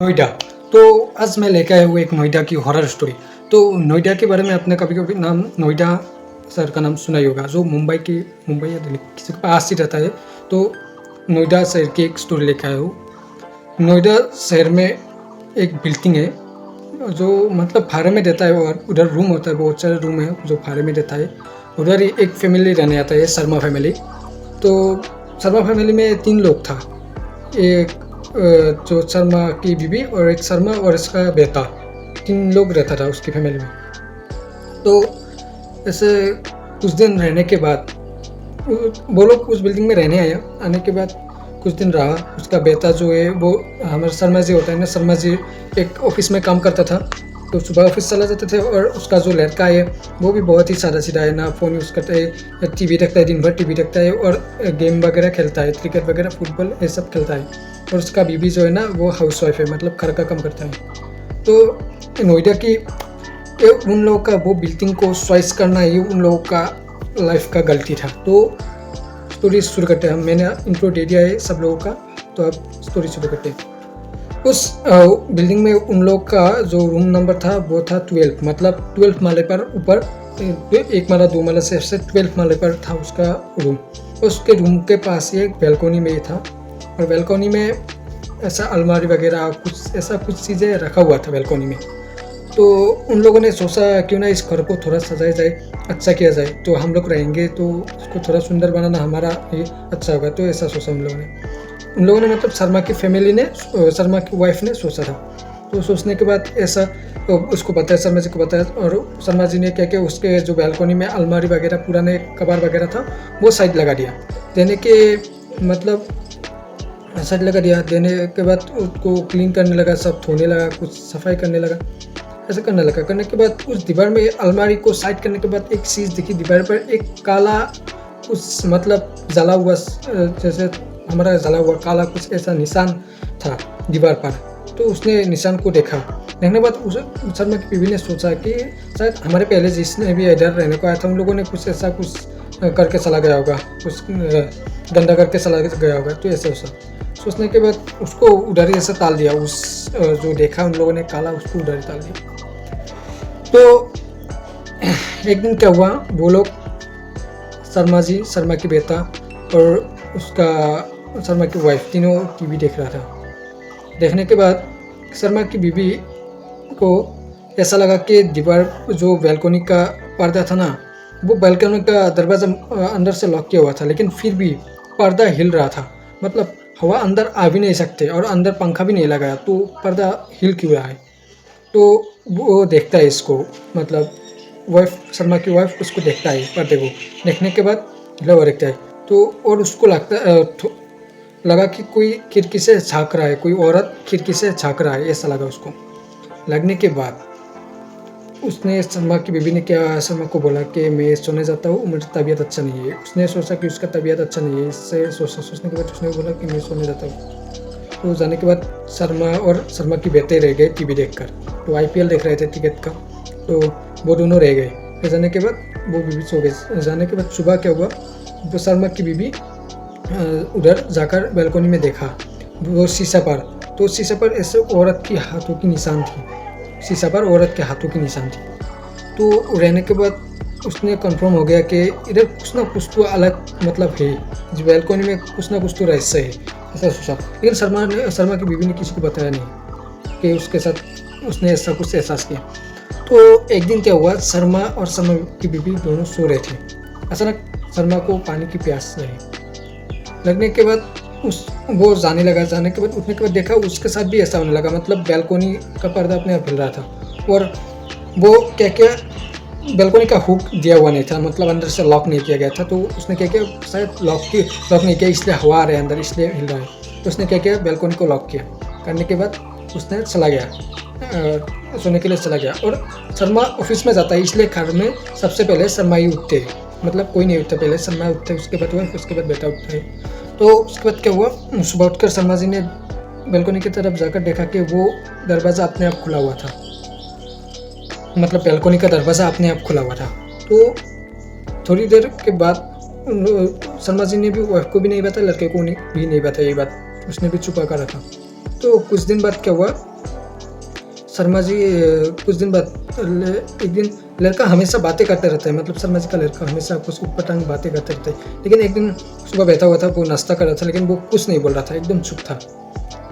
नोएडा। तो आज मैं लेकर आया हूँ एक नोएडा की हॉरर स्टोरी। तो नोएडा के बारे में आपने कभी कभी नाम नोएडा शहर का नाम सुना ही होगा, जो मुंबई या दिल्ली किसी के पास ही रहता है। तो नोएडा शहर की एक स्टोरी लेकर आया हूँ। नोएडा शहर में एक बिल्डिंग है जो मतलब भाड़े में देता है, और उधर रूम होता है, बहुत सारे रूम है जो भाड़े में देता है। उधर ही एक फैमिली रहने आता है, शर्मा फैमिली। तो शर्मा फैमिली में 3 लोग था। एक जो शर्मा की बीवी और एक शर्मा और इसका बेटा, 3 लोग रहता था उसकी फैमिली में। तो ऐसे कुछ दिन रहने के बाद वो लोग उस बिल्डिंग में रहने आया। आने के बाद कुछ दिन रहा। उसका बेटा जो है वो हमारे शर्मा जी होता है ना, शर्मा जी एक ऑफिस में काम करता था। तो सुबह ऑफिस चला जाते थे, और उसका जो लड़का है वो भी बहुत ही सादा सीधा है, ना फ़ोन यूज़ करता है, टीवी देखता है, दिन भर टीवी देखता है, और गेम वगैरह खेलता है, क्रिकेट वगैरह, फुटबॉल ये सब खेलता है। और उसका बीवी जो है ना वो हाउस वाइफ है, मतलब घर का काम करता है। तो नोएडा की उन लोगों का वो बिल्डिंग को चॉइस करना ही उन लोगों का लाइफ का गलती था। तो स्टोरी शुरू करते हैं। मैंने इंट्रो दे दिया है सब लोगों का, तो अब स्टोरी शुरू करते हैं। उस बिल्डिंग में उन लोग का जो रूम नंबर था वो था 12, मतलब 12 माले पर ऊपर, 1 माला 2 माला से 12 माले पर था उसका रूम। उसके रूम के पास ही एक बैल्कोनी में ही था, और बैल्कोनी में ऐसा अलमारी वगैरह कुछ चीज़ें रखा हुआ था बैल्कोनी में। तो उन लोगों ने सोचा क्यों ना इस घर को थोड़ा सजाया जाए, अच्छा किया जाए, तो हम लोग रहेंगे तो उसको थोड़ा सुंदर बनाना हमारा ही अच्छा होगा। तो ऐसा सोचा उन लोगों ने मतलब शर्मा की फैमिली ने, शर्मा की वाइफ ने सोचा था। तो सोचने के बाद ऐसा तो उसको बताया, शर्मा जी को बताया, और शर्मा जी ने क्या किया, उसके जो बैल्कोनी में अलमारी वगैरह, पुराने कबाड़ वगैरह था, वो साइड लगा दिया। देने के मतलब साइड लगा दिया, देने के बाद उसको क्लीन करने लगा, सब धोने लगा, कुछ सफाई करने लगा, ऐसा करने लगा। करने के बाद उस दीवार में अलमारी को साइड करने के बाद एक चीज़ दिखी दीवार पर, एक काला कुछ मतलब जला हुआ, जैसे हमारा जला हुआ काला कुछ ऐसा निशान था दीवार पर। तो उसने निशान को देखा। देखने के बाद उस शर्मा की बीवी ने सोचा कि शायद हमारे पहले जिसने भी इधर रहने को आया था उन लोगों ने कुछ ऐसा कुछ करके चला गया होगा, कुछ गंदा करके चला गया होगा। तो ऐसा सोचने के बाद उसको उधर ही ऐसा टाल दिया। उस जो देखा उन लोगों ने काला, उसको उधर ही टाल दिया। तो एक दिन क्या हुआ, वो लोग शर्मा जी, शर्मा की बेटा और उसका शर्मा की वाइफ, तीनों टीवी देख रहा था। देखने के बाद शर्मा की बीवी को ऐसा लगा कि दीवार जो बैल्कोनी का पर्दा था ना, वो बैल्कोनी का दरवाज़ा अंदर से लॉक किया हुआ था, लेकिन फिर भी पर्दा हिल रहा था। मतलब हवा अंदर आ भी नहीं सकते, और अंदर पंखा भी नहीं लगाया, तो पर्दा हिल क्यों रहा है। तो वो देखता है इसको, मतलब वाइफ, शर्मा की वाइफ उसको देखता है, पर्दे को देखने के बाद हिला हुआ देखता है। तो और उसको लगा कि कोई खिड़की से झाँक रहा है, कोई औरत खिड़की से झाँक रहा है, ऐसा लगा उसको। लगने के बाद उसने, शर्मा की बीवी ने क्या शर्मा को बोला कि मैं सोने जाता हूँ, मुझे तबीयत अच्छा नहीं है। उसने सोचा कि उसका तबीयत अच्छा नहीं है, इससे सोचने के बाद उसने बोला कि मैं सोने जाता हूँ। तो जाने के बाद शर्मा और शर्मा की बेटे रह गए टीवी देखकर। तो IPL देख रहे थे क्रिकेट का, तो वो दोनों रह गए। फिर जाने के बाद वो बीवी सो गई। जाने के बाद सुबह क्या हुआ, वो शर्मा की बीवी उधर जाकर बैल्कोनी में देखा वो शीशा पर। तो शीशा पर ऐसे औरत की हाथों की निशान थी, शीशा पर औरत के हाथों की निशान थी। तो रहने के बाद उसने कंफर्म हो गया कि इधर कुछ ना कुछ तो अलग मतलब है, जो बैल्कोनी में कुछ ना कुछ तो रहस्य है, ऐसा सोचा। लेकिन शर्मा की बीवी ने किसी को बताया नहीं कि उसके साथ उसने ऐसा कुछ एहसास किया। तो एक दिन क्या हुआ, शर्मा और शर्मा की बीवी दोनों सो रहे थे। अचानक शर्मा को पानी की प्यास लगने के बाद वो जाने के बाद उठने के बाद देखा उसके साथ भी ऐसा होने लगा। मतलब बैल्कोनी का पर्दा अपने आप हिल रहा था, और वो क्या बैल्कोनी का हुक दिया हुआ नहीं था, मतलब अंदर से लॉक नहीं किया गया था। तो उसने क्या किया, शायद लॉक नहीं किया, इसलिए हवा आ रहा है अंदर, इसलिए हिल रहा है। तो उसने क्या किया, बैल्कोनी को लॉक किया। करने के बाद उसने चला गया, सोने के लिए चला गया। और शर्मा ऑफिस में जाता है, इसलिए घर में सबसे पहले शर्मा ही उठते हैं, मतलब कोई नहीं उठता, पहले शर्मा उठते, उसके बाद वाइफ, उसके बाद बेटा उठता है। तो उसके बाद क्या हुआ, सुबह उठकर शर्मा जी ने बैल्कोनी की तरफ जाकर देखा कि वो दरवाज़ा अपने आप खुला हुआ था, मतलब बैल्कोनी का दरवाज़ा अपने आप खुला हुआ था। तो थोड़ी देर के बाद शर्मा जी ने भी वाइफ को भी नहीं बताया, लड़के को भी नहीं बताया ये बात, उसने भी छुपा कर रखा। तो कुछ दिन बाद क्या हुआ, शर्मा जी कुछ दिन बाद एक दिन लड़का हमेशा बातें करते रहता है, मतलब शर्मा जी का लड़का हमेशा कुछ उटपटांग बातें करते रहते हैं। लेकिन एक दिन सुबह बैठा हुआ था, वो नाश्ता कर रहा था, लेकिन वो कुछ नहीं बोल रहा था, एकदम चुप था।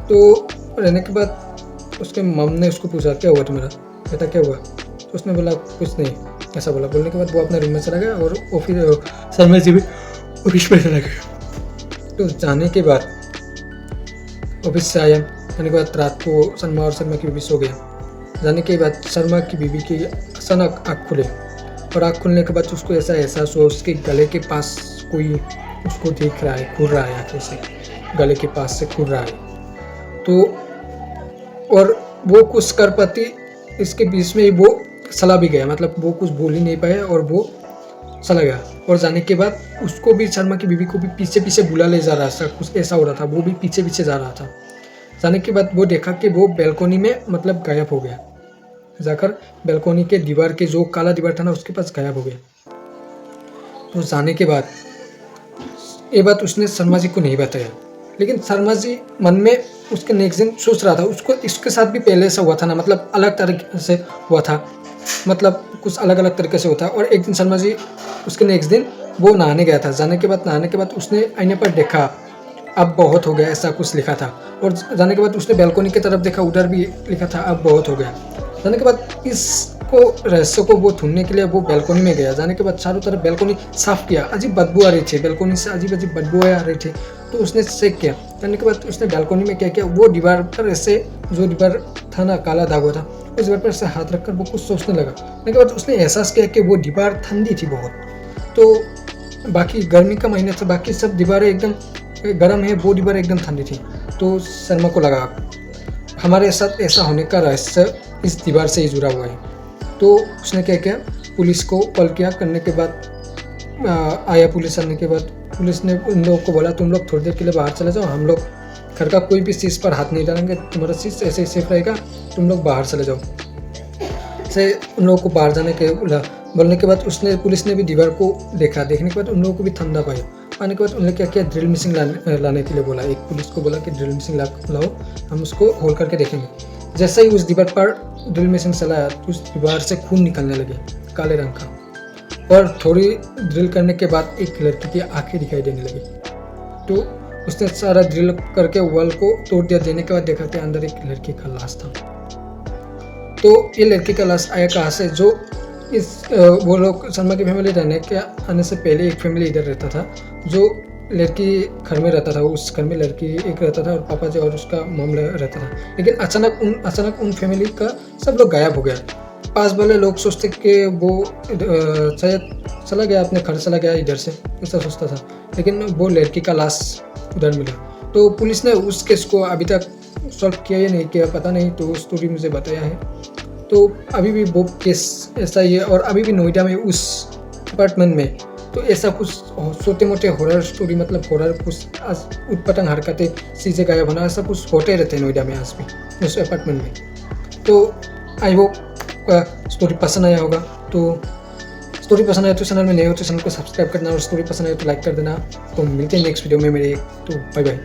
तो रहने के बाद उसके मम ने उसको पूछा, क्या हुआ तुम्हारा बेटा, क्या हुआ? तो उसने बोला कुछ नहीं, ऐसा बोला। बोलने के बाद वो अपने रूम में चला गया और ऑफिस शर्मा जी भी ऑफिस में चला गया। तो जाने के बाद ऑफिस से आया, जाने के बाद रात को शर्मा और शर्मा की बीवी सो गया। जाने के बाद शर्मा की बीवी की अचानक आँख खुले और आँख खुलने के बाद उसको ऐसा एहसास हुआ उसके गले के पास कोई उसको देख रहा है, घूर रहा है, आँखें से गले के पास से घूर रहा है। तो और वो कुछ कर पाती, इसके बीच में ही वो चला भी गया, मतलब वो कुछ बोल ही नहीं पाया और वो चला गया। और जाने के बाद उसको भी, शर्मा की बीवी को भी पीछे पीछे बुला ले जा रहा था, कुछ ऐसा हो रहा था, वो भी पीछे पीछे जा रहा था। जाने के बाद वो देखा कि वो बैल्कोनी में मतलब गायब हो गया, जाकर बैल्कोनी के दीवार के जो काला दीवार था ना उसके पास गायब हो गया। तो जाने के बाद ये बात उसने शर्मा जी को नहीं बताया, लेकिन शर्मा जी मन में उसके नेक्स्ट दिन सोच रहा था, उसको इसके साथ भी पहले से हुआ था ना, मतलब अलग तरीके से हुआ था, मतलब कुछ अलग अलग तरीके से होता। और एक दिन शर्मा जी उसके नेक्स्ट दिन वो नहाने गया था। जाने के बाद उसने आईने पर देखा, अब बहुत हो गया, ऐसा कुछ लिखा था। और जाने के बाद उसने बैल्कोनी की तरफ देखा, उधर भी लिखा था, अब बहुत हो गया। जाने के बाद इसको रहस्य को वो ढूंढने के लिए वो बैल्कोनी में गया। जाने के बाद चारों तरफ बैल्कोनी साफ किया, अजीब बदबू आ रही थी, बैल्कोनी से अजीब अजीब बदबू आ रही थी। तो उसने चेक किया। जाने के बाद उसने बैल्कोनी में क्या किया, वो दीवार पर ऐसे, जो दीवार था ना काला दाग हुआ था, उस दीवार पर ऐसे हाथ रखकर वो कुछ सोचने लगा। जाने के बाद उसने एहसास किया कि वो दीवार ठंडी थी बहुत। तो बाकी गर्मी का महीना था, बाकी सब दीवारें एकदम गर्म है, वो दीवार एकदम ठंडी थी। तो शर्मा को लगा हमारे साथ ऐसा होने का रहस्य इस दीवार से ही जुड़ा हुआ है। तो उसने क्या किया, पुलिस को कॉल किया। करने के बाद आया पुलिस। आने के बाद पुलिस ने उन लोगों को बोला, तुम लोग थोड़ी देर के लिए बाहर चले जाओ, हम लोग घर का कोई भी चीज़ पर हाथ नहीं डालेंगे, तुम्हारा चीज़ ऐसे ही सेफ रहेगा, तुम लोग बाहर चले जाओ। से उन लोगों को बाहर जाने के बोलने के बाद पुलिस ने भी दीवार को देखा। देखने के बाद उन लोगों को भी ठंडा पाया। आने के बाद उन्होंने क्या किया, ड्रिल मशीन लाने के लिए बोला। एक पुलिस को बोला कि ड्रिल मशीन लाओ, हम उसको होल करके देखेंगे। जैसे ही उस दीवार पर ड्रिल मशीन चलाया तो उस दीवार से खून निकलने लगे, काले रंग का। और थोड़ी ड्रिल करने के बाद एक लड़की की आंखें दिखाई देने लगी। तो उसने सारा ड्रिल करके वॉल को तोड़ दिया। देने के बाद देखा कि अंदर एक लड़की का लाश था। तो ये लड़की का लाश आया कहाँ से, जो वो लोग शर्मा की फैमिली रहने के आने से पहले एक फैमिली इधर रहता था, जो लड़की घर में रहता था, उस घर में लड़की एक रहता था और पापा जी और उसका मॉम रहता था। लेकिन अचानक उन फैमिली का सब लोग गायब हो गया। पास वाले लोग सोचते कि वो शायद चला गया, अपने घर चला गया इधर से, ऐसा सोचता था। लेकिन वो लड़की का लाश उधर मिला। तो पुलिस ने उस केस को अभी तक सॉल्व किया या नहीं किया पता नहीं, तो स्टोरी मुझे बताया है। तो अभी भी वो केस ऐसा ही है। और अभी भी नोएडा में उस अपार्टमेंट में तो ऐसा कुछ छोटे मोटे हॉरर स्टोरी, मतलब हॉरर कुछ उटपटांग हरकतें, चीज़ें गायब होना, ऐसा कुछ होते रहते हैं नोएडा में आज भी उस अपार्टमेंट में। तो आई होप स्टोरी पसंद आया होगा। तो स्टोरी पसंद आया तो चैनल में नए हो तो चैनल को सब्सक्राइब करना, और स्टोरी पसंद आए तो लाइक कर देना। तो मिलते हैं नेक्स्ट वीडियो में मेरे। तो बाय बाय।